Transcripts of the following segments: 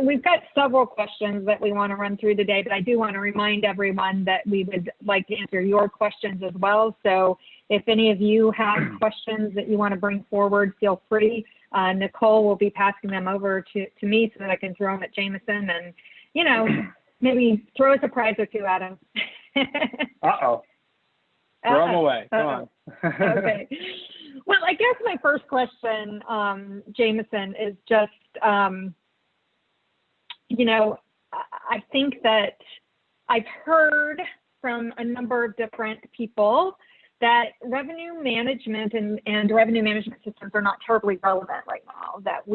we've got several questions that we want to run through today, but I do want to remind everyone that we would like to answer your questions as well. So if any of you have questions that you want to bring forward, feel free. Nicole will be passing them over to me so that I can throw them at Jameson and, you know, maybe throw a surprise or two at him. Uh-oh. Throw them away. Come on. Okay. Well, I guess my first question, Jameson, is just, you know, I think that I've heard from a number of different people that revenue management and revenue management systems are not terribly relevant right now, that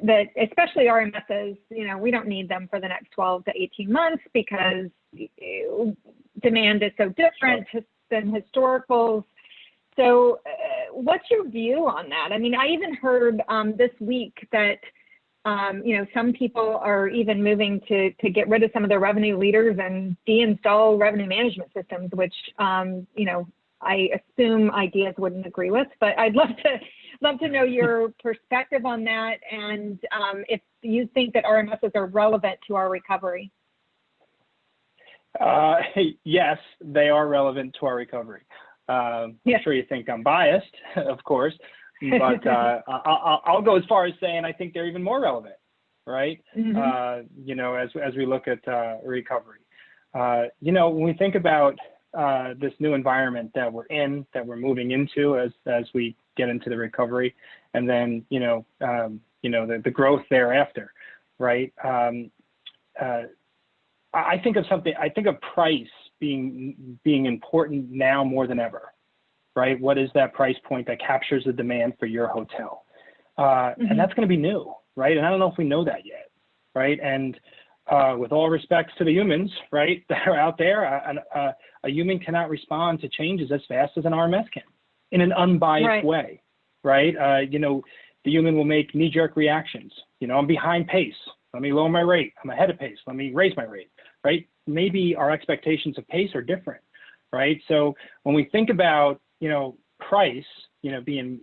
that especially RMSs, you know, we don't need them for the next 12 to 18 months because demand is so different than historicals. So what's your view on that? I mean, I even heard this week that, you know, some people are even moving to get rid of some of their revenue leaders and deinstall revenue management systems, which, you know, I assume ideas wouldn't agree with, but I'd love to know your perspective on that, and if you think that RMSs are relevant to our recovery. Yes, they are relevant to our recovery. I'm sure you think I'm biased, of course, but I'll go as far as saying I think they're even more relevant, right? You know, as we look at recovery. You know, when we think about this new environment that we're in, that we're moving into as we get into the recovery, and then you know the growth thereafter, right? I think of something. I think of price being important now more than ever, right? What is that price point that captures the demand for your hotel? And that's going to be new, right? And I don't know if we know that yet, right? And with all respects to the humans, right, that are out there, a human cannot respond to changes as fast as an RMS can, in an unbiased way, right? You know, the human will make knee-jerk reactions. You know, I'm behind pace. Let me lower my rate. I'm ahead of pace. Let me raise my rate, right? Maybe our expectations of pace are different, right? So when we think about, you know, price, you know, being,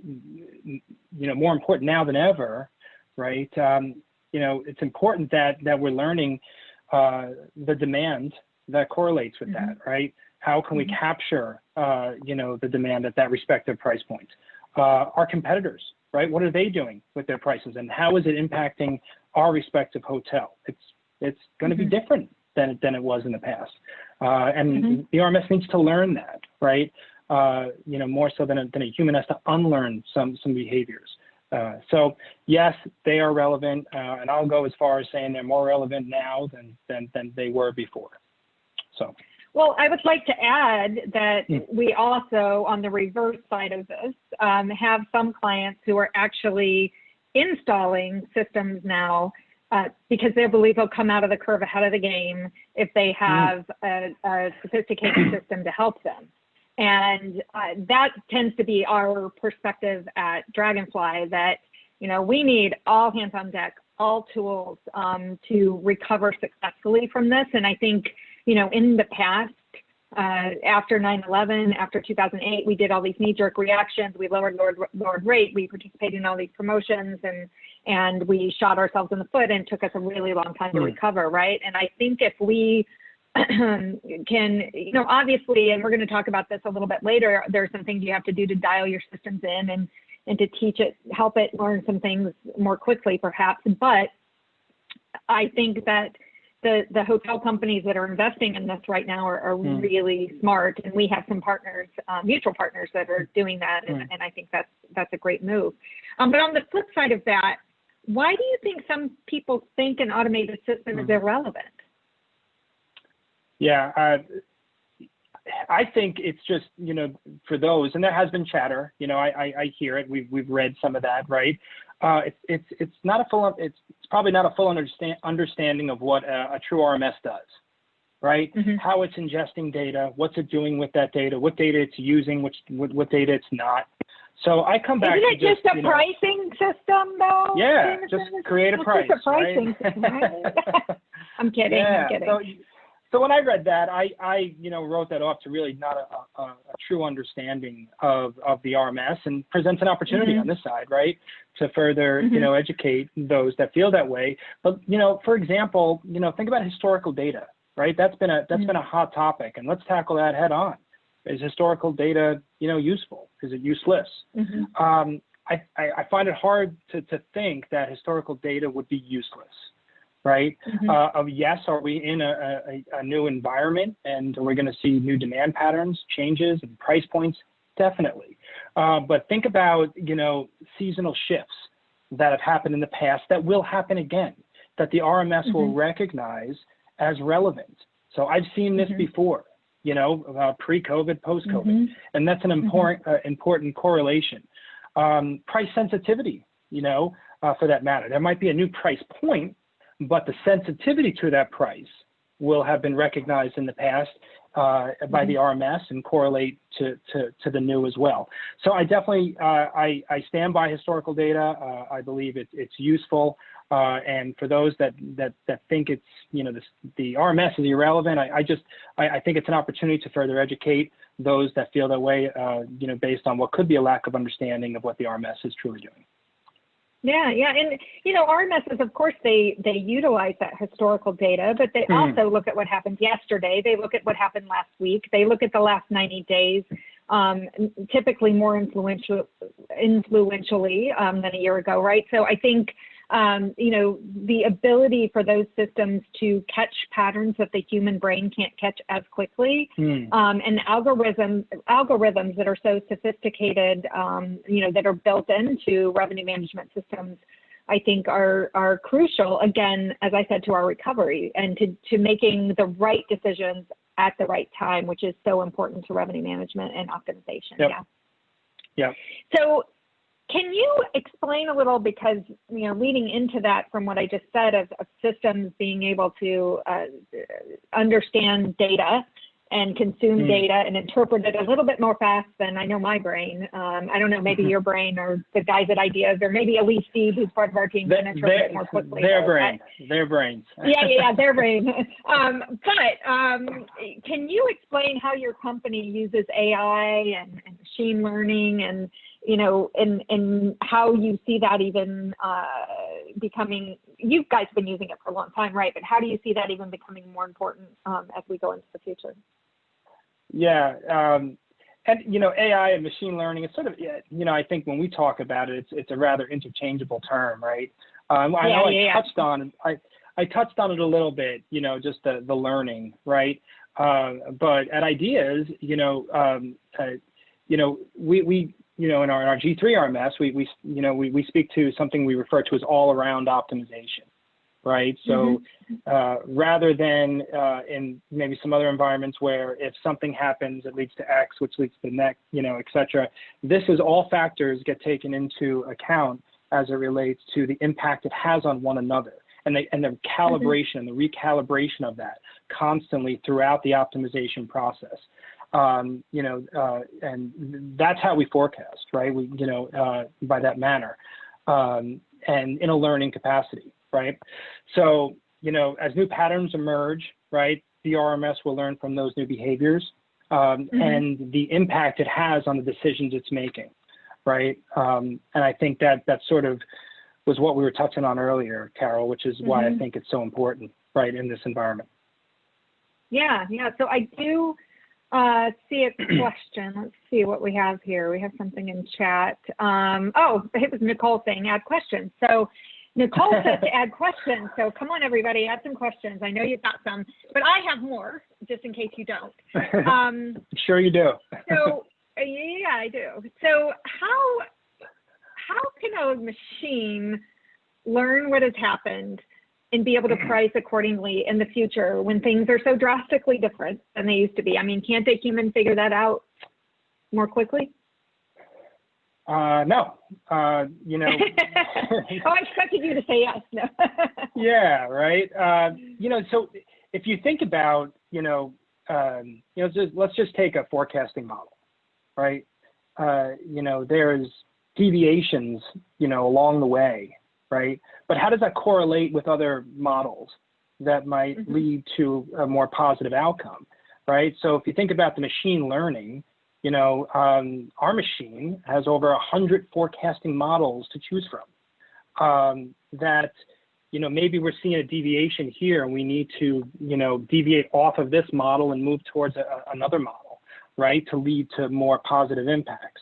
you know, more important now than ever, right? You know, it's important that we're learning the demand that correlates with that, right? How can we capture, you know, the demand at that respective price point? Our competitors, right? What are they doing with their prices, and how is it impacting our respective hotel? It's going to be different than it was in the past, and the RMS needs to learn that, right? You know, more so than a human has to unlearn some behaviors. So yes, they are relevant, and I'll go as far as saying they're more relevant now than they were before. So. Well, I would like to add that we also, on the reverse side of this, have some clients who are actually installing systems now because they believe they'll come out of the curve ahead of the game if they have a sophisticated system to help them. And that tends to be our perspective at Dragonfly, that, you know, we need all hands on deck, all tools to recover successfully from this. And I think, you know, in the past, after 9/11, after 2008, we did all these knee-jerk reactions. We lowered rate. We participated in all these promotions, and we shot ourselves in the foot, and it took us a really long time to recover, right? And I think if we can, you know, obviously, and we're going to talk about this a little bit later, there's some things you have to do to dial your systems in and to teach it, help it learn some things more quickly, perhaps. But I think that the hotel companies that are investing in this right now are really smart, and we have some partners, mutual partners, that are doing that, and I think that's a great move. But on the flip side of that, why do you think some people think an automated system is irrelevant? Yeah, I think it's just, you know, for those, and there has been chatter, you know, I hear it. We've read some of that, right? It's not a full, it's probably not a full understanding of what a true RMS does, right? How it's ingesting data, what's it doing with that data, what data it's using, what data it's not. So I come back. Isn't it just a pricing system, though? Yeah, just create a price. Just a pricing system, right? I'm kidding. Yeah, I'm kidding. So, So when I read that, I wrote that off to really not a true understanding of the RMS, and presents an opportunity on this side, right, to further, educate those that feel that way. But, for example, think about historical data, right? That's been a hot topic, and let's tackle that head on. Is historical data, useful? Is it useless? I find it hard to think that historical data would be useless. Right? Yes, are we in a new environment, and are we going to see new demand patterns, changes, and price points? Definitely. But think about, seasonal shifts that have happened in the past that will happen again, that the RMS will recognize as relevant. So I've seen this before, pre-COVID, post-COVID, and that's an important correlation. Price sensitivity, for that matter. There might be a new price point, but the sensitivity to that price will have been recognized in the past by the RMS and correlate to the new as well. So I definitely, I stand by historical data. I believe it's useful. And for those that think it's, the RMS is irrelevant, I think it's an opportunity to further educate those that feel that way, based on what could be a lack of understanding of what the RMS is truly doing. Yeah, and RMSs, of course, they utilize that historical data, but they also look at what happened yesterday. They look at what happened last week. They look at the last 90 days, typically more influentially than a year ago, right? So I think the ability for those systems to catch patterns that the human brain can't catch as quickly, and algorithms that are so sophisticated, that are built into revenue management systems, I think are crucial, again, as I said, to our recovery and to making the right decisions at the right time, which is so important to revenue management and optimization. Yep. Yeah. So can you explain a little, because, leading into that from what I just said of systems being able to understand data and consume data and interpret it a little bit more fast than I know my brain. I don't know, maybe your brain or the guys at Ideas, or maybe Elise Steve, who's part of our team, can interpret it more quickly. Their brains. Yeah, their brain. But can you explain how your company uses AI and machine learning, and and how you see that even becoming, you guys have been using it for a long time, right? But how do you see that even becoming more important as we go into the future? Yeah, and AI and machine learning, it's sort of, I think when we talk about it, it's a rather interchangeable term, right? I touched on it a little bit, just the learning, right? But at Ideas, we in our G3 RMS, we speak to something we refer to as all-around optimization, right? So rather than in maybe some other environments where if something happens, it leads to X, which leads to next, et cetera. This is all factors get taken into account as it relates to the impact it has on one another, and the calibration and the recalibration of that constantly throughout the optimization process. And that's how we forecast, right? We, by that manner, and in a learning capacity, right? So, as new patterns emerge, right, the RMS will learn from those new behaviors, and the impact it has on the decisions it's making, right? And I think that sort of was what we were touching on earlier, Carol, which is why I think it's so important, right, in this environment. Yeah. So I do see a question. Let's see what we have here. We have something in chat. It was Nicole saying add questions. So Nicole said to add questions. So come on, everybody, add some questions. I know you've got some, but I have more, just in case you don't. Sure you do. So yeah, I do. So how can a machine learn what has happened and be able to price accordingly in the future when things are so drastically different than they used to be? I mean, can't a human figure that out more quickly? No. I expected you to say yes. No. Yeah, right. So if you think about, let's just take a forecasting model, right? There's deviations, along the way, right? But how does that correlate with other models, that might lead to a more positive outcome, right? So if you think about the machine learning, you know, our machine has over 100 forecasting models to choose from. That, you know, maybe we're seeing a deviation here and we need to, you know, deviate off of this model and move towards another model, right, to lead to more positive impacts.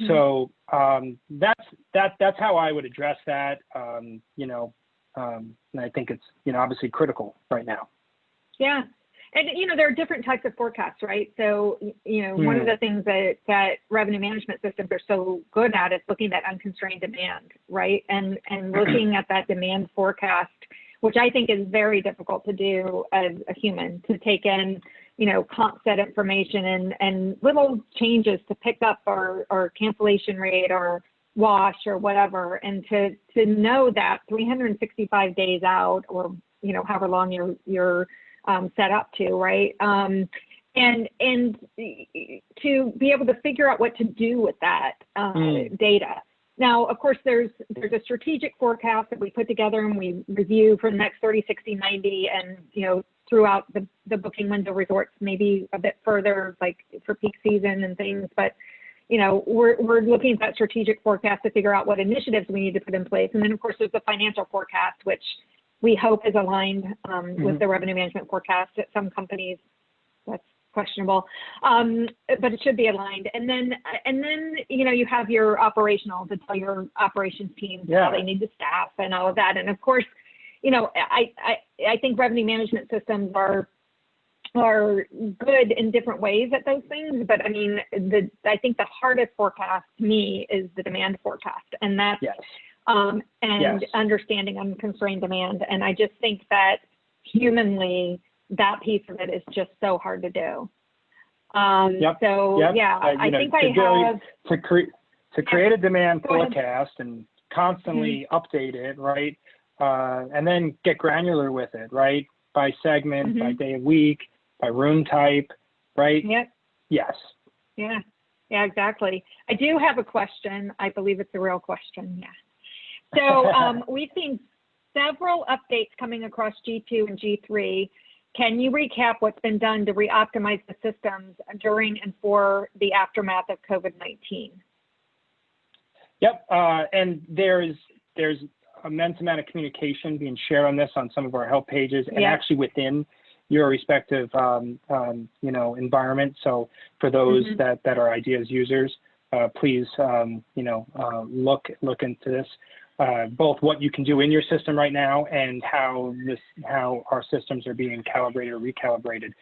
So that's how I would address that, you know, and I think it's, you know, obviously critical right now. Yeah. And, you know, there are different types of forecasts, right? So, you know, one of the things that revenue management systems are so good at is looking at unconstrained demand, right? And looking at that demand forecast, which I think is very difficult to do as a human, to take in, you know, comp set information and little changes to pick up or cancellation rate or wash or whatever, and to know that 365 days out, or, you know, however long you're set up to, right? And to be able to figure out what to do with that data. Now, of course, there's a strategic forecast that we put together and we review for the next 30, 60, 90, and, you know, throughout the booking window resorts, maybe a bit further, like for peak season and things. But, you know, we're looking at that strategic forecast to figure out what initiatives we need to put in place. And then, of course, there's the financial forecast, which we hope is aligned with the revenue management forecast. At some companies, that's questionable, but it should be aligned. And then you know, you have your operational, to tell your operations teams how they need to staff and all of that. And of course, you know, I think revenue management systems are good in different ways at those things. But I mean, I think the hardest forecast to me is the demand forecast, and that's understanding unconstrained demand. And I just think that humanly, that piece of it is just so hard to do. I think to create a demand forecast and constantly update it, right? And then get granular with it, right? By segment, by day of week, by room type, right? Yep. Yes. Yeah, exactly. I do have a question. I believe it's a real question. Yeah. So we've seen several updates coming across G2 and G3. Can you recap what's been done to reoptimize the systems during and for the aftermath of COVID-19? Yep, and there's immense amount of communication being shared on this on some of our help pages, and actually within your respective you know, environment. So for those that are ideas users, please you know, look into this. Both what you can do in your system right now and how our systems are being calibrated or recalibrated.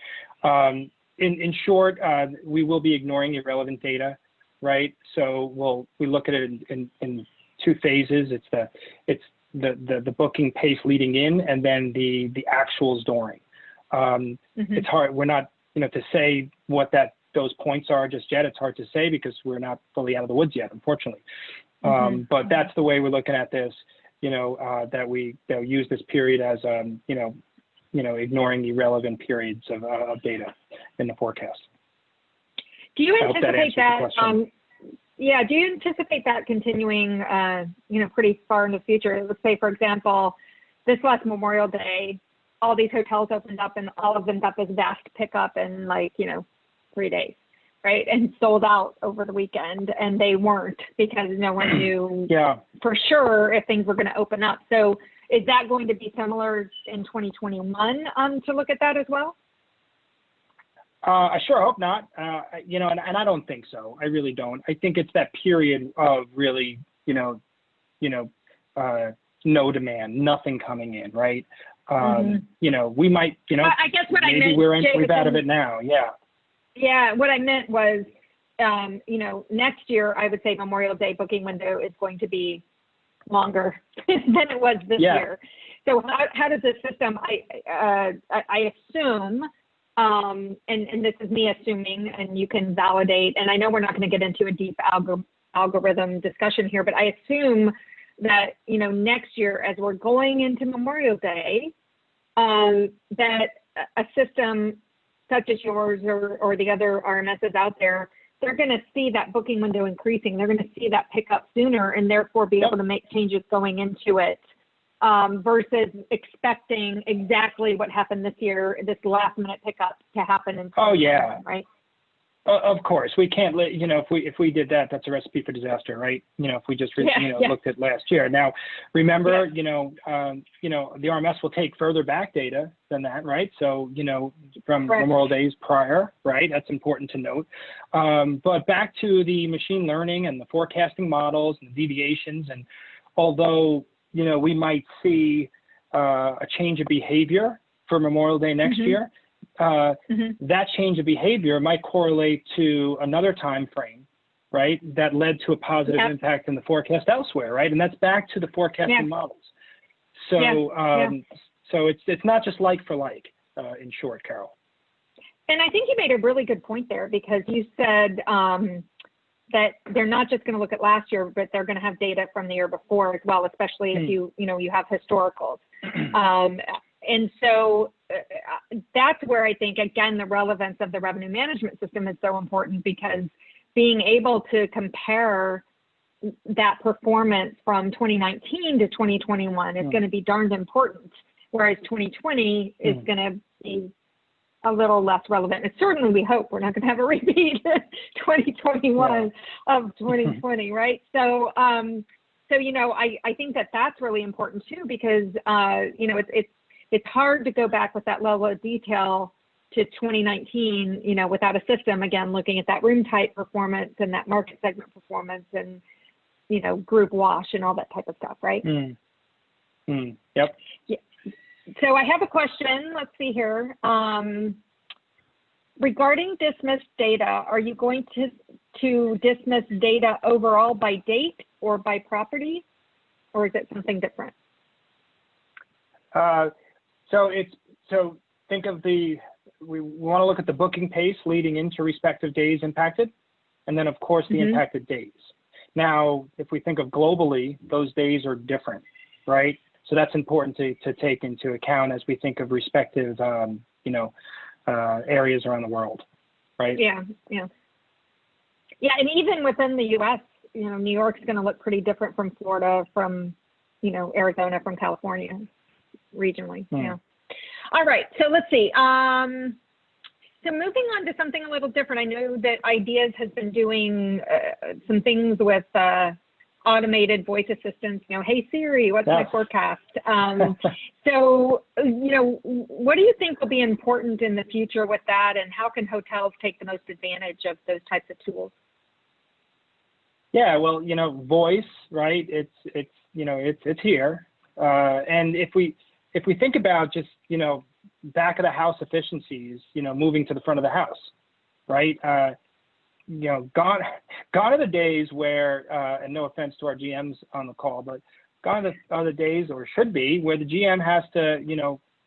In short, we will be ignoring irrelevant data, right? So we look at it in two phases. It's the booking pace leading in, and then the actuals during. It's hard. We're not, you know, to say what those points are just yet. It's hard to say because we're not fully out of the woods yet, unfortunately. But that's the way we're looking at this, you know, that we use this period as, you know, ignoring the relevant periods of data in the forecast. Do you anticipate that? Do you anticipate that continuing, you know, pretty far in the future? Let's say, for example, this last Memorial Day, all these hotels opened up and all of them got this vast pickup in, like, you know, 3 days. Right, and sold out over the weekend, and they weren't because no one knew for sure if things were going to open up. So is that going to be similar in 2021 to look at that as well? I sure hope not. You know, and I don't think so. I really don't. I think it's that period of really, you know, no demand, nothing coming in, right? You know, we might, you know, I guess what maybe I meant, we're out of it now. Yeah. Yeah, what I meant was, you know, next year, I would say Memorial Day booking window is going to be longer than it was this year. So how does the system, I assume, and this is me assuming, and you can validate, and I know we're not going to get into a deep algorithm discussion here, but I assume that, you know, next year, as we're going into Memorial Day, that a system such as yours or the other RMSs out there, they're going to see that booking window increasing. They're going to see that pick up sooner, and therefore be able to make changes going into it versus expecting exactly what happened this year, this last minute pickup to happen in 2021, right? Of course, we can't let, if we did that, that's a recipe for disaster, right? If we just looked at last year. Now, remember, the RMS will take further back data than that, right? So, from Memorial Days prior, right? That's important to note. But back to the machine learning and the forecasting models and the deviations, and although, we might see a change of behavior for Memorial Day next year, that change of behavior might correlate to another time frame, right, that led to a positive impact in the forecast elsewhere, right? And that's back to the forecasting models. So, so it's not just like for like, in short, Carol. And I think you made a really good point there, because you said that they're not just going to look at last year, but they're going to have data from the year before as well, especially if you have historicals. And so that's where I think, again, the relevance of the revenue management system is so important, because being able to compare that performance from 2019 to 2021 is going to be darned important, whereas 2020 is going to be a little less relevant. And certainly we hope we're not going to have a repeat 2021 of 2020, right? So, I think that that's really important too, because, it's hard to go back with that level of detail to 2019, without a system, again, looking at that room type performance and that market segment performance and, group wash and all that type of stuff, right? Yep. Yeah. So I have a question. Let's see here. Regarding dismissed data, are you going to dismiss data overall by date or by property, or is it something different? So think of we want to look at the booking pace leading into respective days impacted, and then of course the impacted days. Now, if we think of globally, those days are different, right? So that's important to take into account as we think of respective, areas around the world, right? Yeah. And even within the U.S., New York's going to look pretty different from Florida, from, Arizona, from California, regionally. Yeah. All right. So let's see. So moving on to something a little different. I know that Ideas has been doing some things with automated voice assistants. Hey Siri, what's my forecast? So, what do you think will be important in the future with that, and how can hotels take the most advantage of those types of tools? Yeah, well, voice, right? It's here, and if we think about just back of the house efficiencies, moving to the front of the house, right? Gone are the days where, and no offense to our GMs on the call, but gone are the days, or should be, where the GM has to,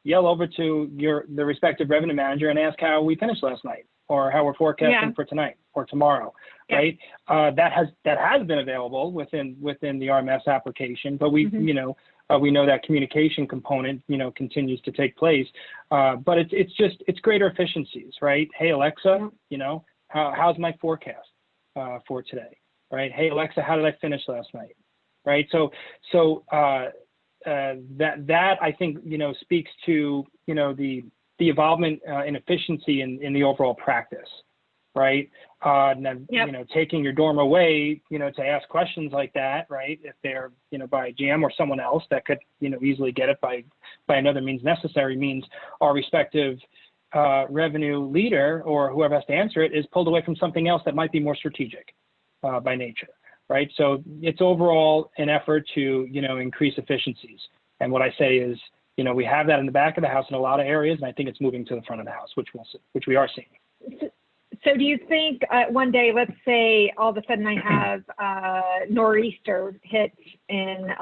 yell over to the respective revenue manager and ask how we finished last night, or how we're forecasting for tonight or tomorrow, right? That has been available within the RMS application, but we know that communication component, continues to take place, but it's greater efficiencies, right? Hey Alexa, how's my forecast for today, right? Hey Alexa, how did I finish last night, right? So that I think speaks to the involvement in efficiency in the overall practice, right? And then, taking your dorm away, to ask questions like that, right? If they're, by a GM or someone else that could, easily get it by another means necessary, means our respective revenue leader or whoever has to answer it is pulled away from something else that might be more strategic by nature, right? So it's overall an effort to, increase efficiencies. And what I say is, we have that in the back of the house in a lot of areas, and I think it's moving to the front of the house, which we are seeing. So do you think one day, let's say all of a sudden I have nor'easter hit in,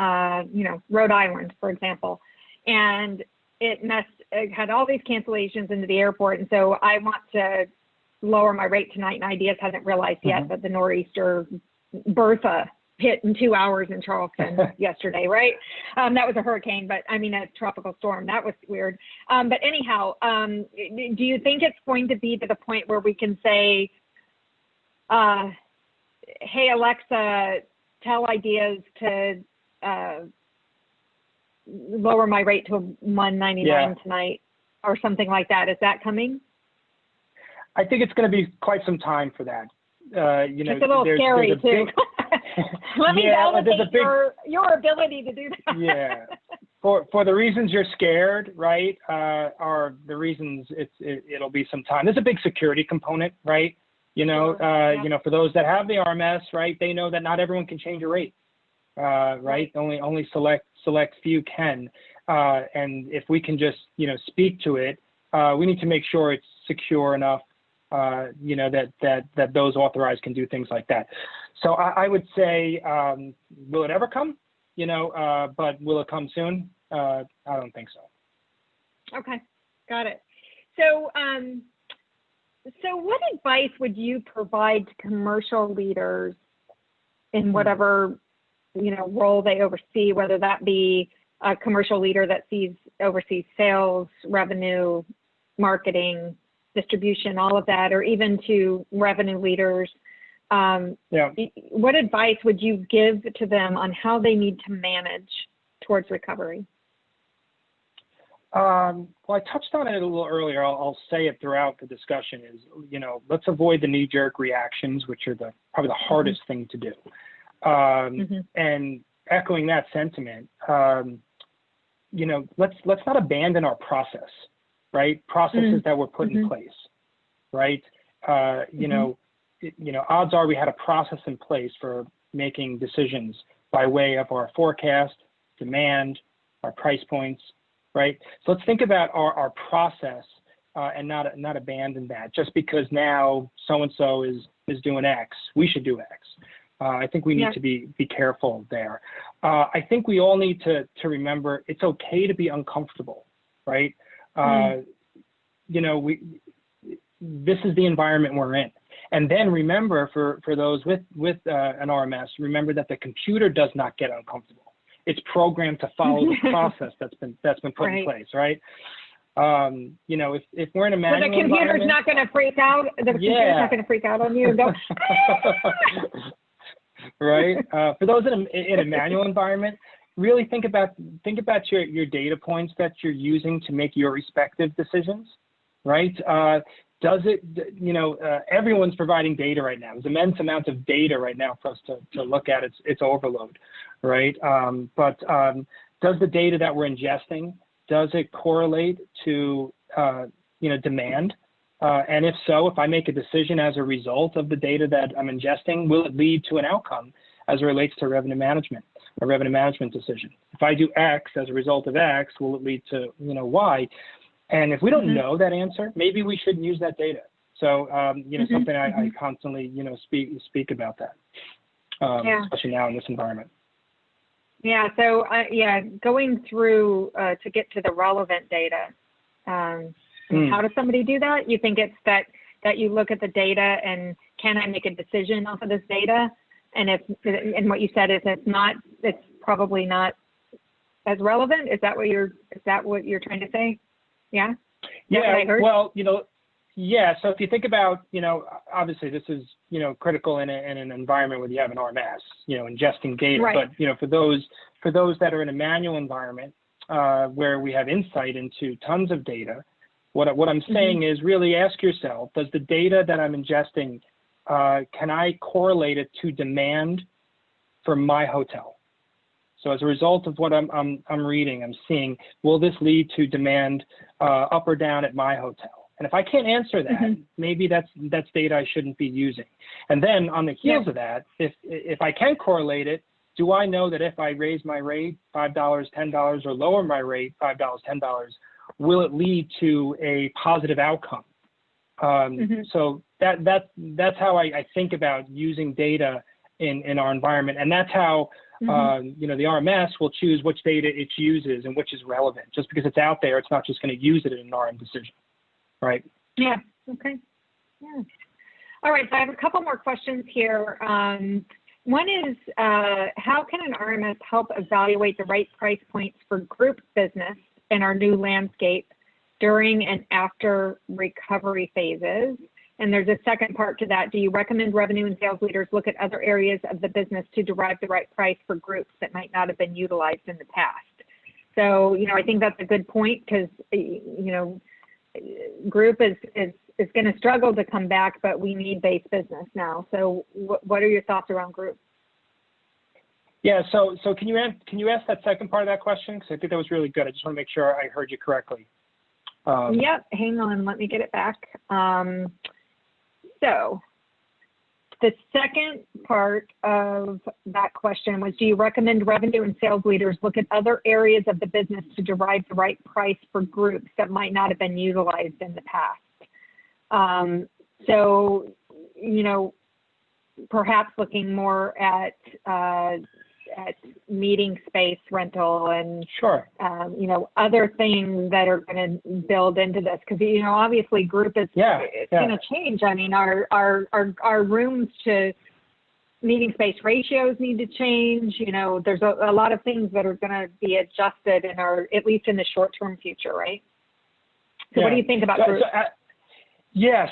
Rhode Island, for example, and it had all these cancellations into the airport. And so I want to lower my rate tonight, and Ideas hasn't realized yet that the nor'easter Bertha hit in 2 hours in Charleston yesterday, right? That was a hurricane, but a tropical storm. That was weird. But anyhow, do you think it's going to be to the point where we can say, hey, Alexa, tell Ideas to lower my rate to $199 tonight or something like that. Is that coming? I think it's going to be quite some time for that. You know, it's a little scary too. Let me validate your ability to do that. Yeah. For the reasons you're scared, right, are the reasons it'll be some time. There's a big security component, right? You know, you know, for those that have the RMS, right, they know that not everyone can change a rate, right? Only select few can. And if we can just, you know, speak to it, we need to make sure it's secure enough, you know, that those authorized can do things like that. So I would say, will it ever come? You know, but will it come soon? I don't think so. Okay, got it. So, so what advice would you provide to commercial leaders in whatever, you know, role they oversee, whether that be a commercial leader that oversees sales, revenue, marketing, distribution, all of that, or even to revenue leaders? What advice would you give to them on how they need to manage towards recovery? Well, I touched on it a little earlier. I'll say it throughout the discussion is, you know, let's avoid the knee-jerk reactions, which are probably the hardest thing to do. And echoing that sentiment, you know, let's not abandon our process, right? Processes that were put in place, right? You know, odds are we had a process in place for making decisions by way of our forecast, demand, our price points, right? So let's think about our process and not abandon that just because now so-and-so is doing X, we should do X. I think we need to be careful there. I think we all need to remember it's okay to be uncomfortable, right? You know, this is the environment we're in. And then remember for those with an RMS, remember that the computer does not get uncomfortable. It's programmed to follow the process that's been put in place, right? You know, if we're in a manual the computer's not going to freak out. The computer's not going to freak out on you and go. Right. For those in a manual environment, really think about your data points that you're using to make your respective decisions, right? Does it, you know, everyone's providing data right now. There's immense amounts of data right now for us to look at. It's overload, right? But does the data that we're ingesting, does it correlate to, you know, demand? And if so, if I make a decision as a result of the data that I'm ingesting, will it lead to an outcome as it relates to revenue management, a revenue management decision? If I do X as a result of X, will it lead to, you know, Y? And if we don't know that answer, maybe we shouldn't use that data. So, you know, something I constantly, you know, speak about that, especially now in this environment. Yeah. So, going through to get to the relevant data. How does somebody do that? You think it's that you look at the data and can I make a decision off of this data? And what you said is it's probably not as relevant. Is that what you're trying to say? Yeah. Yeah. Well, you know, yeah. So if you think about, you know, obviously this is, you know, critical in an environment where you have an RMS, you know, ingesting data. Right. But, you know, for those that are in a manual environment where we have insight into tons of data, what I'm saying is really ask yourself, does the data that I'm ingesting, can I correlate it to demand for my hotel? So as a result of what I'm reading, I'm seeing, will this lead to demand up or down at my hotel? And if I can't answer that, maybe that's data I shouldn't be using. And then on the heels of that, if I can correlate it, do I know that if I raise my rate $5, $10, or lower my rate $5, $10, will it lead to a positive outcome? So that's how I think about using data in our environment, and that's how you know, the RMS will choose which data it uses and which is relevant. Just because it's out there, it's not just going to use it in an RM decision, right? Yeah. Okay. Yeah. All right. So I have a couple more questions here. One is, how can an RMS help evaluate the right price points for group business in our new landscape during and after recovery phases? And there's a second part to that. Do you recommend revenue and sales leaders look at other areas of the business to derive the right price for groups that might not have been utilized in the past? So, I think that's a good point because, group is going to struggle to come back, but we need base business now. So what are your thoughts around group? Yeah, so can you ask that second part of that question? Because I think that was really good. I just want to make sure I heard you correctly. Yep, hang on, let me get it back. So the second part of that question was, do you recommend revenue and sales leaders look at other areas of the business to derive the right price for groups that might not have been utilized in the past? So, perhaps looking more at meeting space rental and Sure. Other things that are going to build into this, because obviously group is going to change. I mean, our rooms to meeting space ratios need to change. There's a lot of things that are going to be adjusted in at least in the short-term future, right? So what do you think about group?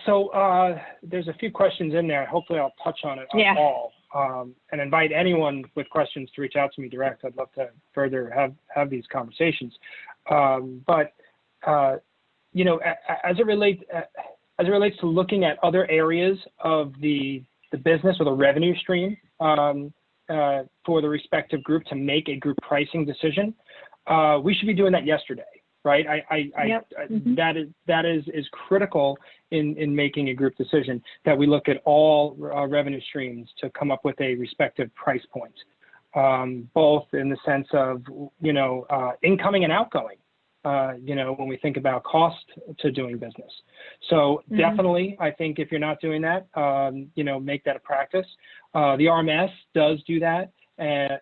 So there's a few questions in there. Hopefully I'll touch on it all. And invite anyone with questions to reach out to me direct. I'd love to further have these conversations. But as it relates to looking at other areas of the business or the revenue stream for the respective group to make a group pricing decision, we should be doing that yesterday. Right, that is critical in making a group decision, that we look at all revenue streams to come up with a respective price point, both in the sense of incoming and outgoing. When we think about cost to doing business. So definitely, I think if you're not doing that, make that a practice. The RMS does do that, and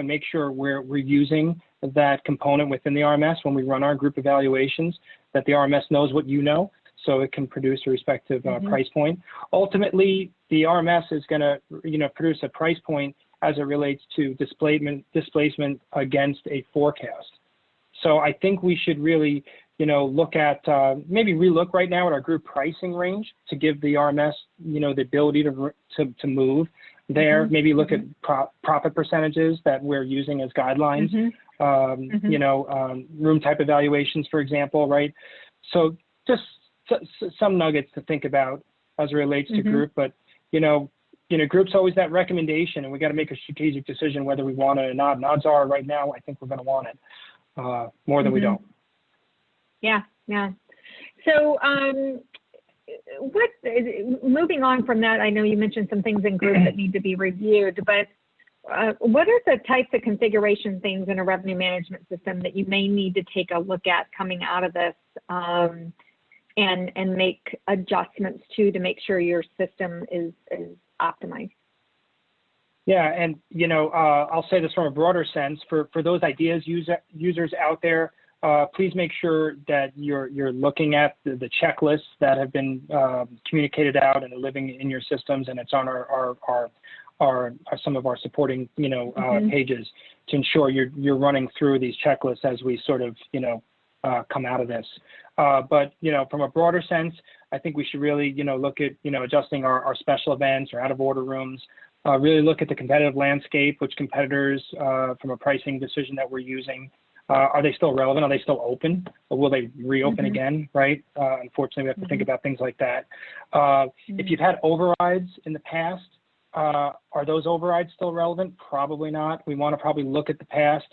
make sure we're using that component within the RMS when we run our group evaluations, that the RMS knows what you know, so it can produce a respective price point. Ultimately, the RMS is going to produce a price point as it relates to displacement against a forecast. So I think we should really look at maybe relook right now at our group pricing range to give the RMS the ability to move there. Maybe look at profit percentages that we're using as guidelines. Room type evaluations, for example, right? So just some nuggets to think about as it relates to group, but group's always that recommendation, and we got to make a strategic decision whether we want it or not. And odds are right now, I think we're going to want it more than we don't. Yeah. So moving on from that, I know you mentioned some things in group that need to be reviewed, but what are the types of configuration things in a revenue management system that you may need to take a look at coming out of this and make adjustments to make sure your system is optimized? Yeah, and I'll say this from a broader sense, for those ideas users out there, please make sure that you're looking at the checklists that have been communicated out and are living in your systems, and it's on some of our supporting pages to ensure you're running through these checklists as we sort of come out of this. But from a broader sense, I think we should really look at adjusting our special events or out of order rooms. Really look at the competitive landscape, which competitors from a pricing decision that we're using. Are they still relevant? Are they still open? Or will they reopen again, right? Unfortunately, we have to think about things like that. If you've had overrides in the past, are those overrides still relevant? Probably not. We want to probably look at the past.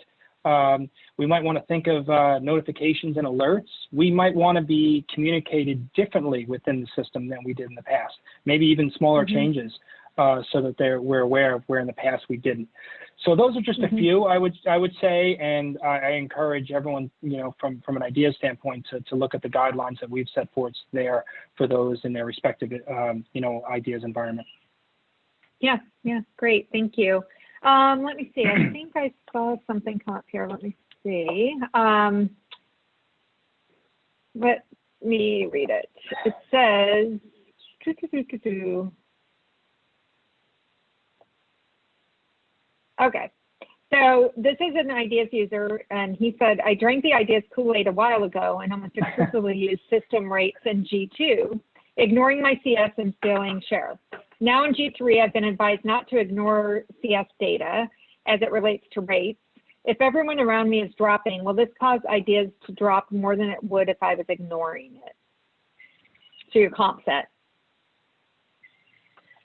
We might want to think of notifications and alerts. We might want to be communicated differently within the system than we did in the past. Maybe even smaller changes so that we're aware of where in the past we didn't. So those are just a few, I would say, and I encourage everyone, from an idea standpoint, to look at the guidelines that we've set forth there for those in their respective, ideas environment. Yeah, great, thank you. Let me see. I think I saw something come up here. Let me see. Let me read it. It says. Okay, so this is an Ideas user, and he said, I drank the Ideas Kool-Aid a while ago and almost exclusively used system rates in G2, ignoring my CS and scaling share. Now in G3, I've been advised not to ignore CS data as it relates to rates, if everyone around me is dropping, will this cause ideas to drop more than it would if I was ignoring it? To your comp set.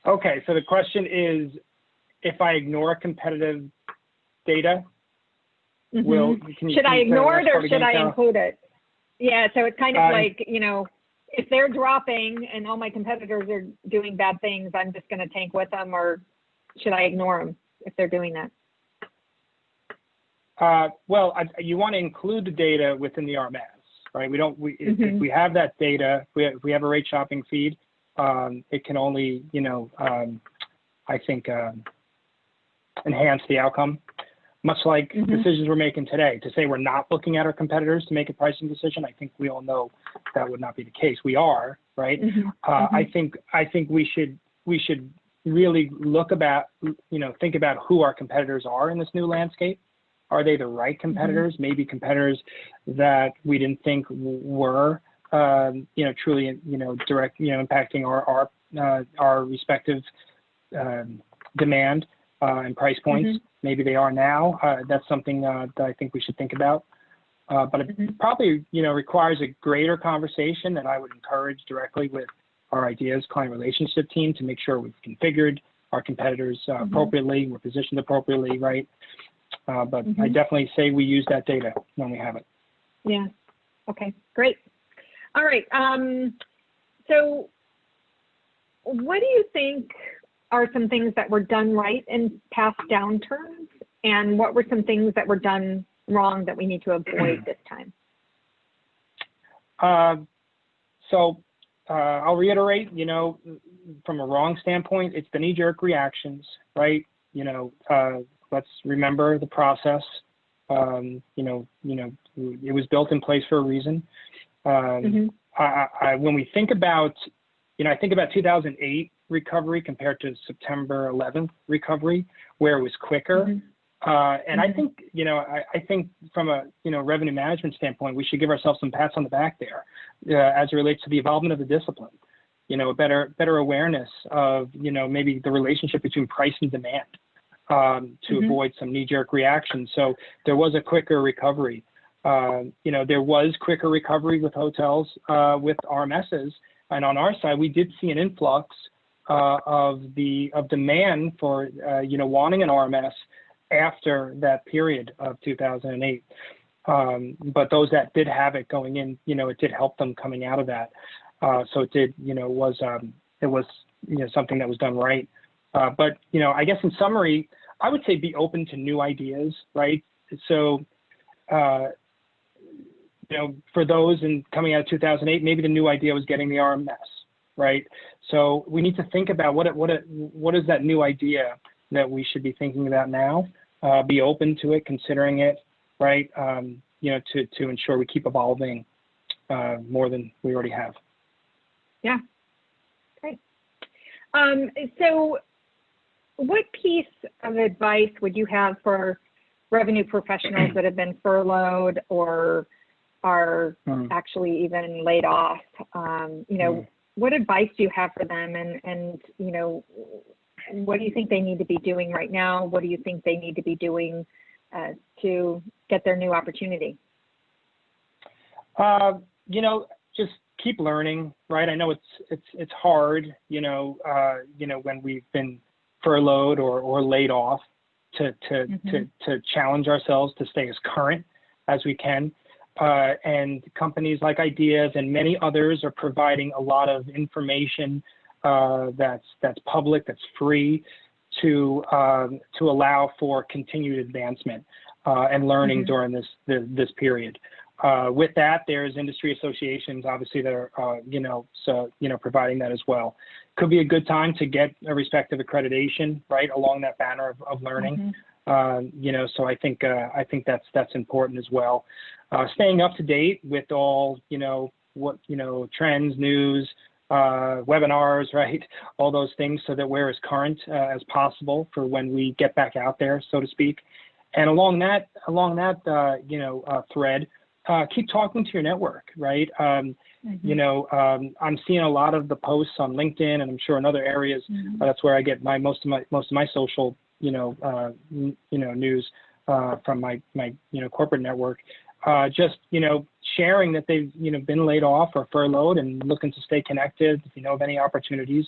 Okay, so the question is, if I ignore competitive data, should I ignore it or should I include it? Yeah, so it's kind of like, you know, if they're dropping and all my competitors are doing bad things, I'm just going to tank with them, or should I ignore them if they're doing that? Well, you want to include the data within the RMS, right? If we have that data, if we have a rate shopping feed, it can only, you know, I think, enhance the outcome. Much like decisions we're making today, to say we're not looking at our competitors to make a pricing decision, I think we all know that would not be the case. We are, right? I think we should really think about who our competitors are in this new landscape. Are they the right competitors? Maybe competitors that we didn't think were, truly, direct, impacting our respective demand and price points. Maybe they are now. That's something that I think we should think about. But it probably, requires a greater conversation that I would encourage directly with our ideas client relationship team to make sure we've configured our competitors appropriately, we're positioned appropriately, right? But I definitely say we use that data when we have it. Yeah. Okay, great. All right. So what do you think are some things that were done right in past downturns, and what were some things that were done wrong that we need to avoid this time? I'll reiterate, from a wrong standpoint, it's the knee-jerk reactions, right? Let's remember the process. It was built in place for a reason. When we think about, I think about 2008 recovery compared to September 11th recovery, where it was quicker. And I think, I think from a, revenue management standpoint, we should give ourselves some pats on the back there as it relates to the involvement of the discipline, a better awareness of, maybe the relationship between price and demand to avoid some knee-jerk reactions. So there was a quicker recovery. There was quicker recovery with hotels, with RMSs. And on our side, we did see an influx of demand for, wanting an RMS after that period of 2008. But those that did have it going in, it did help them coming out of that. So it did, it was something that was done right. But, I guess in summary, I would say be open to new ideas, right? So, for those coming out of 2008, maybe the new idea was getting the RMS, right? So we need to think about what is that new idea that we should be thinking about now, be open to it, considering it, right? To ensure we keep evolving more than we already have. Yeah, great. So what piece of advice would you have for revenue professionals that have been furloughed or are actually even laid off? What advice do you have for them? And what do you think they need to be doing right now? What do you think they need to be doing to get their new opportunity? Just keep learning, right? I know it's hard, when we've been furloughed or laid off to challenge ourselves to stay as current as we can. And companies like Ideas and many others are providing a lot of information that's public, that's free to allow for continued advancement and learning during this period. With that, there's industry associations, obviously, that are providing that as well. Could be a good time to get a respective accreditation, right, along that banner of learning. So I think that's important as well. Staying up to date with all, trends, news, webinars, right? All those things, so that we're as current as possible for when we get back out there, so to speak. And along that thread, keep talking to your network, right? I'm seeing a lot of the posts on LinkedIn, and I'm sure in other areas. That's where I get most of my social, news from my corporate network, just, sharing that they've, been laid off or furloughed and looking to stay connected. If you know of any opportunities,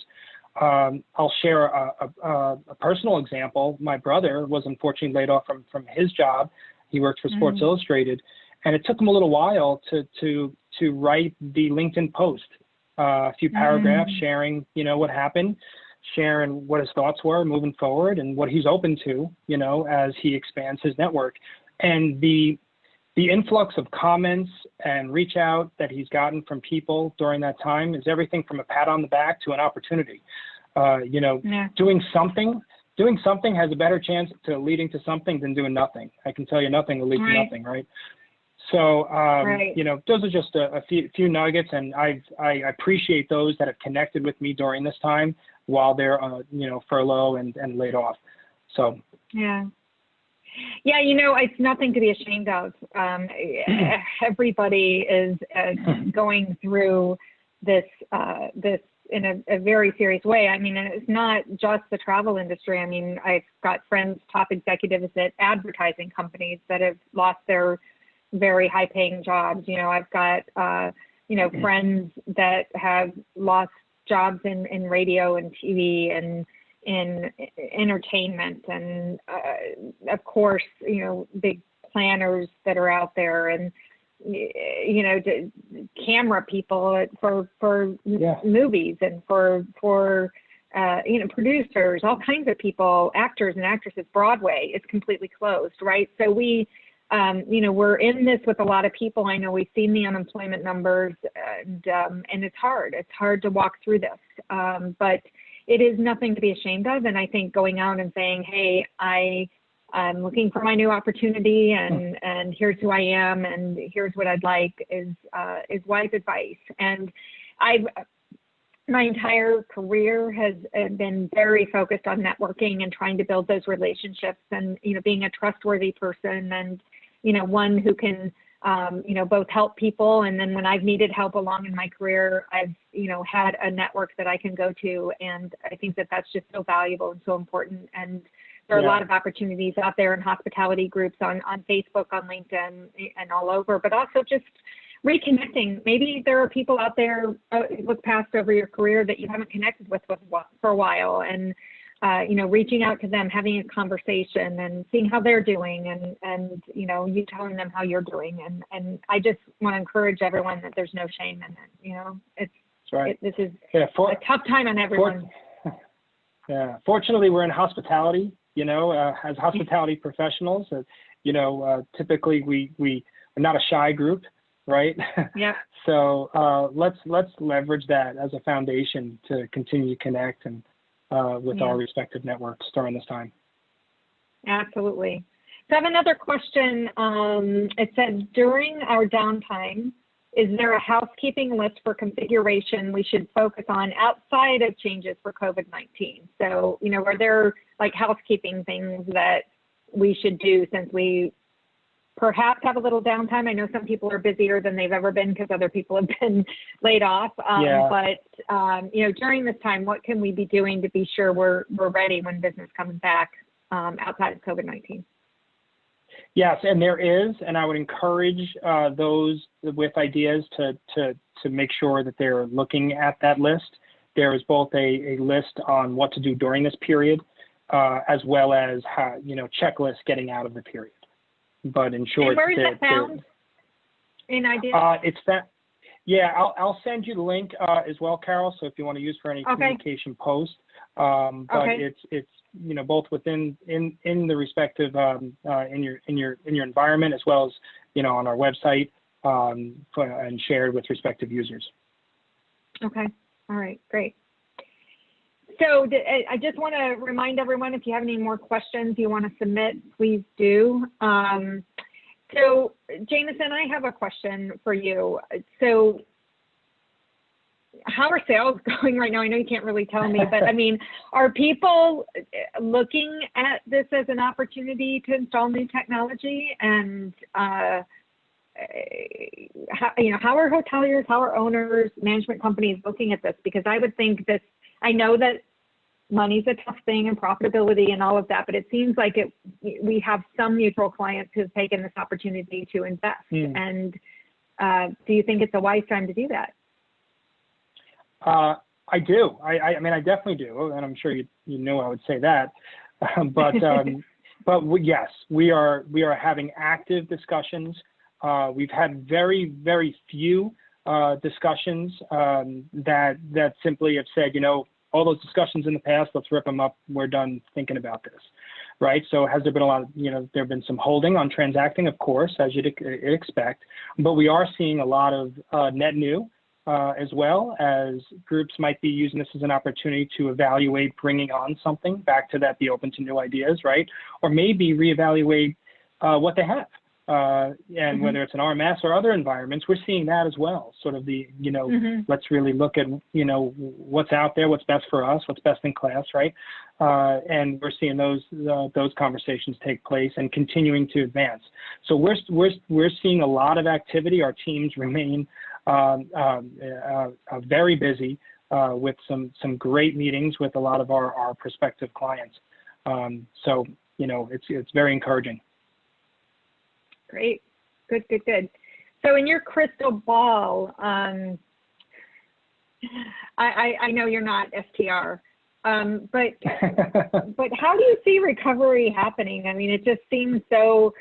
I'll share a personal example. My brother was unfortunately laid off from his job. He worked for Sports Illustrated, and it took him a little while to write the LinkedIn post, a few paragraphs sharing, what happened, sharing what his thoughts were moving forward and what he's open to, as he expands his network. And the influx of comments and reach out that he's gotten from people during that time is everything from a pat on the back to an opportunity. Doing something has a better chance to leading to something than doing nothing. I can tell you nothing will lead to nothing, right? So, those are just a few nuggets, and I appreciate those that have connected with me during this time while they're, furlough and laid off. So. Yeah. Yeah, it's nothing to be ashamed of. Everybody is going through this in a very serious way. I mean, and it's not just the travel industry. I mean, I've got friends, top executives at advertising companies that have lost their very high-paying jobs. I've got friends that have lost jobs in radio and TV and in entertainment, and of course, big planners that are out there, and camera people for movies, and for producers, all kinds of people, actors and actresses. Broadway is completely closed, right? So we we're in this with a lot of people. I know we've seen the unemployment numbers, and it's hard. It's hard to walk through this, but it is nothing to be ashamed of. And I think going out and saying, hey, I'm looking for my new opportunity, and here's who I am, and here's what I'd like, is wise advice. And my entire career has been very focused on networking and trying to build those relationships, and, being a trustworthy person, and, one who can, both help people. And then when I've needed help along in my career, I've, had a network that I can go to. And I think that that's just so valuable and so important. And there are a lot of opportunities out there in hospitality groups on Facebook, on LinkedIn, and all over, but also just reconnecting. Maybe there are people out there, look past over your career that you haven't connected with for a while, and reaching out to them, having a conversation, and seeing how they're doing, and you telling them how you're doing. And I just want to encourage everyone that there's no shame in it. This is a tough time on everyone. Fortunately, we're in hospitality, as hospitality professionals, typically we are not a shy group, right? Yeah. So let's leverage that as a foundation to continue to connect and with our respective networks during this time. Absolutely. So I have another question. It said, during our downtime, is there a housekeeping list for configuration we should focus on outside of changes for COVID-19? So, are there like housekeeping things that we should do since we perhaps have a little downtime? I know some people are busier than they've ever been because other people have been laid off. But, during this time, what can we be doing to be sure we're ready when business comes back outside of COVID-19? Yes, and there is, and I would encourage those with ideas to make sure that they're looking at that list. There is both a list on what to do during this period, as well as how, checklists getting out of the period. But in short, and where is that found? In ideas? It's that. Yeah, I'll send you the link as well, Carol. So if you want to use for any communication post, but it's both within in the respective in your environment, as well as on our website, and shared with respective users. Okay. All right. Great. So I just want to remind everyone, if you have any more questions you want to submit, please do. So Jameson, I have a question for you. So how are sales going right now? I know you can't really tell me, but I mean, are people looking at this as an opportunity to install new technology? And how are hoteliers, how are owners, management companies looking at this? Because I would think this, I know that money's a tough thing and profitability and all of that, but it seems like we have some mutual clients who've taken this opportunity to invest. And do you think it's a wise time to do that? I do. I mean, I definitely do, and I'm sure you know I would say that. But yes, we are having active discussions. We've had very, very few discussions that simply have said, all those discussions in the past, let's rip them up. We're done thinking about this, right? So has there been a lot of, there have been some holding on transacting, of course, as you'd expect, but we are seeing a lot of net new as well, as groups might be using this as an opportunity to evaluate bringing on something, back to that, be open to new ideas, right? Or maybe reevaluate what they have. And whether it's an RMS or other environments, we're seeing that as well. Sort of the, let's really look at, what's out there, what's best for us, what's best in class, right? And we're seeing those conversations take place and continuing to advance. So we're seeing a lot of activity. Our teams remain very busy with some great meetings with a lot of our prospective clients. So it's very encouraging. Great. Good. So in your crystal ball, I know you're not STR, but how do you see recovery happening? I mean, it just seems so,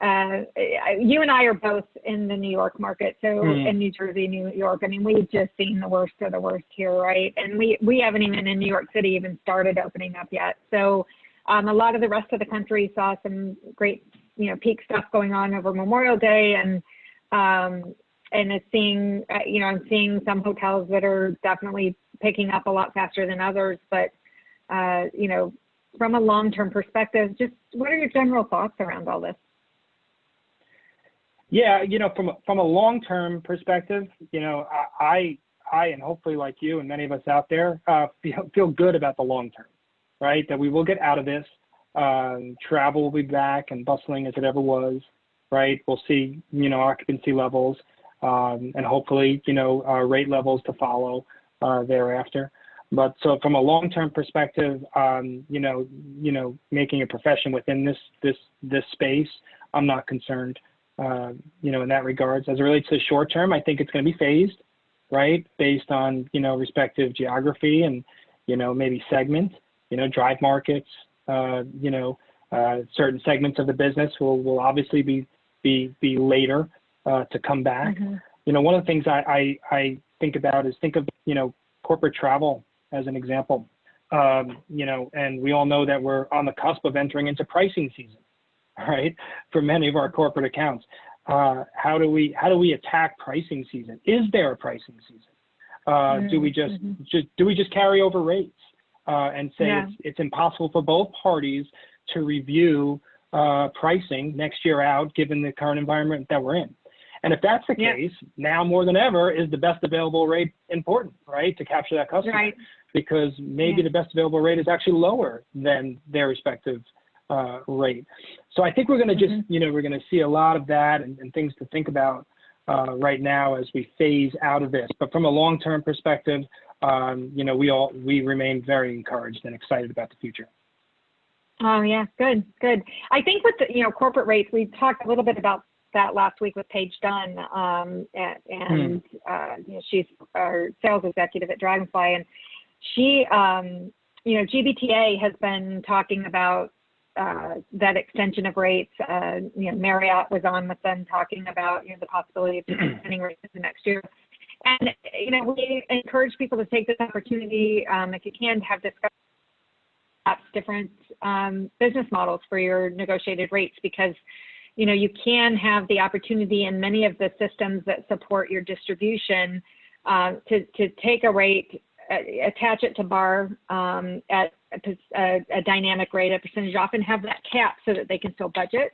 you and I are both in the New York market, so in New Jersey, New York, I mean, we've just seen the worst of the worst here, right? And we haven't even in New York City even started opening up yet. So a lot of the rest of the country saw some great peak stuff going on over Memorial Day, and it's seeing, I'm seeing some hotels that are definitely picking up a lot faster than others. But, from a long-term perspective, just what are your general thoughts around all this? Yeah, from a long-term perspective, I and hopefully like you and many of us out there feel good about the long term, right? That we will get out of this. Travel will be back and bustling as it ever was, right? We'll see, occupancy levels and hopefully, rate levels to follow thereafter. But so from a long-term perspective, making a profession within this space, I'm not concerned, in that regards. As it relates to short term, I think it's going to be phased, right? Based on, respective geography and, maybe segment, drive markets. Certain segments of the business will obviously be later to come back. One of the things I think about is think of corporate travel as an example. And we all know that we're on the cusp of entering into pricing season, right? For many of our corporate accounts, how do we attack pricing season? Is there a pricing season? Do we just carry over rates? And say it's impossible for both parties to review pricing next year out, given the current environment that we're in. And if that's the case, now more than ever is the best available rate important, right, to capture that customer? Right. Because maybe the best available rate is actually lower than their respective rate. So I think we're going to just, we're going to see a lot of that and things to think about right now as we phase out of this. But from a long-term perspective, we remain very encouraged and excited about the future. Oh yeah, good. I think with the corporate rates, we talked a little bit about that last week with Paige Dunn, and she's our sales executive at Dragonfly, and she, GBTA has been talking about that extension of rates. Marriott was on with them talking about the possibility of extending rates into next year. And, we encourage people to take this opportunity, if you can, to have discussions about different business models for your negotiated rates, because, you can have the opportunity in many of the systems that support your distribution to take a rate, attach it to BAR at a dynamic rate, a percentage off, and have that cap so that they can still budget.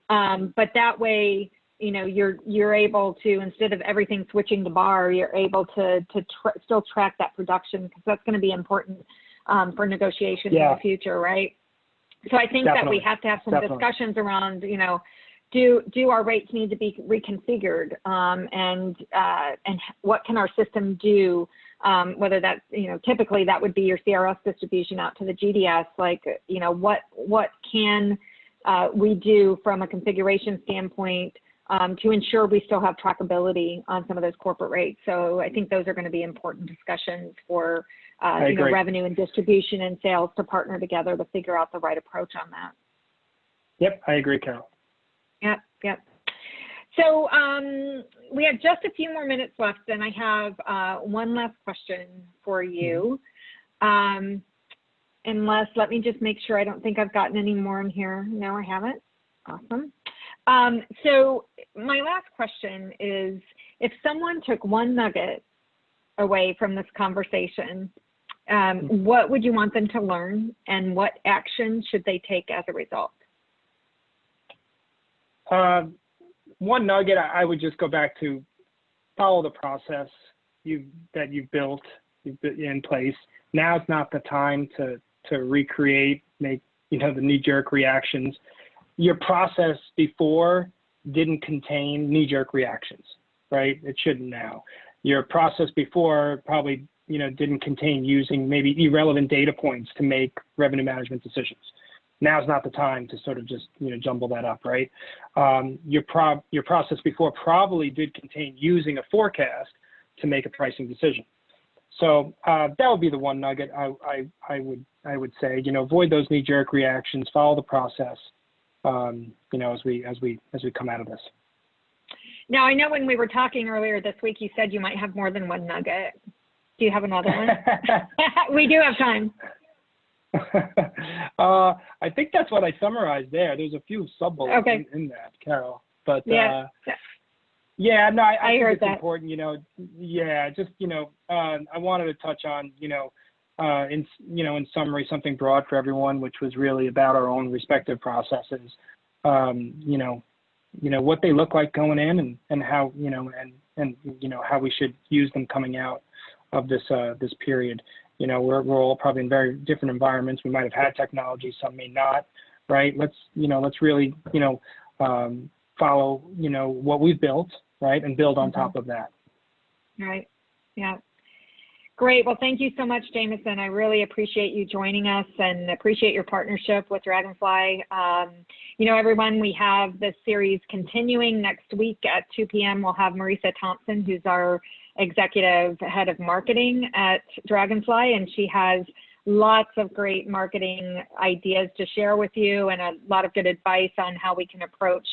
But that way, you're able to, instead of everything switching to BAR, you're able to still track that production, because that's going to be important for negotiation in the future, right? So I think that we have to have some discussions around, do our rates need to be reconfigured, and what can our system do whether that's, typically that would be your CRS distribution out to the GDS, like, what can we do from a configuration standpoint to ensure we still have trackability on some of those corporate rates. So I think those are going to be important discussions for revenue and distribution and sales to partner together to figure out the right approach on that. Yep, I agree, Carol. Yep. So we have just a few more minutes left, and I have one last question for you. Unless, let me just make sure, I don't think I've gotten any more in here. No, I haven't. Awesome. So my last question is, if someone took one nugget away from this conversation, what would you want them to learn, and what action should they take as a result? One nugget, I would just go back to follow the process that you've built in place. Now's not the time to recreate, make the knee-jerk reactions. Your process before didn't contain knee-jerk reactions, right? It shouldn't now. Your process before probably didn't contain using maybe irrelevant data points to make revenue management decisions. Now's not the time to sort of just jumble that up, right? Your process before probably did contain using a forecast to make a pricing decision. So that would be the one nugget I would say. Avoid those knee-jerk reactions. Follow the process. As we come out of this. Now, I know when we were talking earlier this week, you said you might have more than one nugget. Do you have another one? We do have time. I think that's what I summarized there. There's a few sub-bullets in that, Carol. But no, I think it's important. I wanted to touch on, in summary, something broad for everyone, which was really about our own respective processes. What they look like going in, and how how we should use them coming out of this period. We're all probably in very different environments. We might have had technology, some may not, right? Let's really, follow, what we've built, right? And build on top of that. Right. Yeah. Great. Well, thank you so much, Jameson. I really appreciate you joining us and appreciate your partnership with Dragonfly. Everyone, we have this series continuing next week at 2 p.m. We'll have Marisa Thompson, who's our executive head of marketing at Dragonfly, and she has lots of great marketing ideas to share with you and a lot of good advice on how we can approach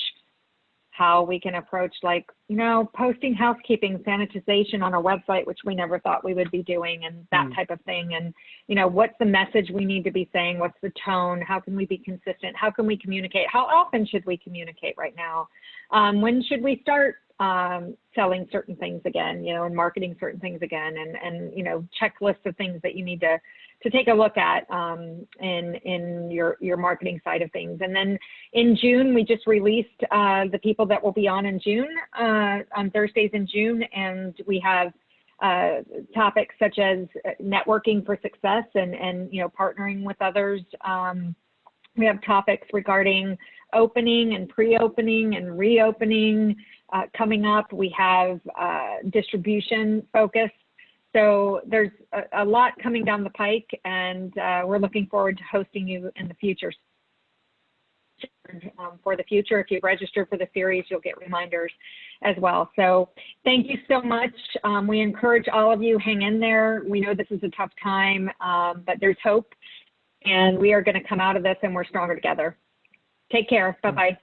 posting housekeeping, sanitization on our website, which we never thought we would be doing, and that type of thing. And, what's the message we need to be saying? What's the tone? How can we be consistent? How can we communicate? How often should we communicate right now? When should we start selling certain things again, and marketing certain things again, and checklists of things that you need to take a look at in your marketing side of things. And then in June, we just released the people that will be on in June, on Thursdays in June, and we have topics such as networking for success and partnering with others. We have topics regarding opening and pre-opening and reopening coming up. We have distribution focus. So there's a lot coming down the pike, and we're looking forward to hosting you in the future. For the future, if you register for the series, you'll get reminders as well. So thank you so much. We encourage all of you, hang in there. We know this is a tough time, but there's hope, and we are going to come out of this, and we're stronger together. Take care. Bye-bye.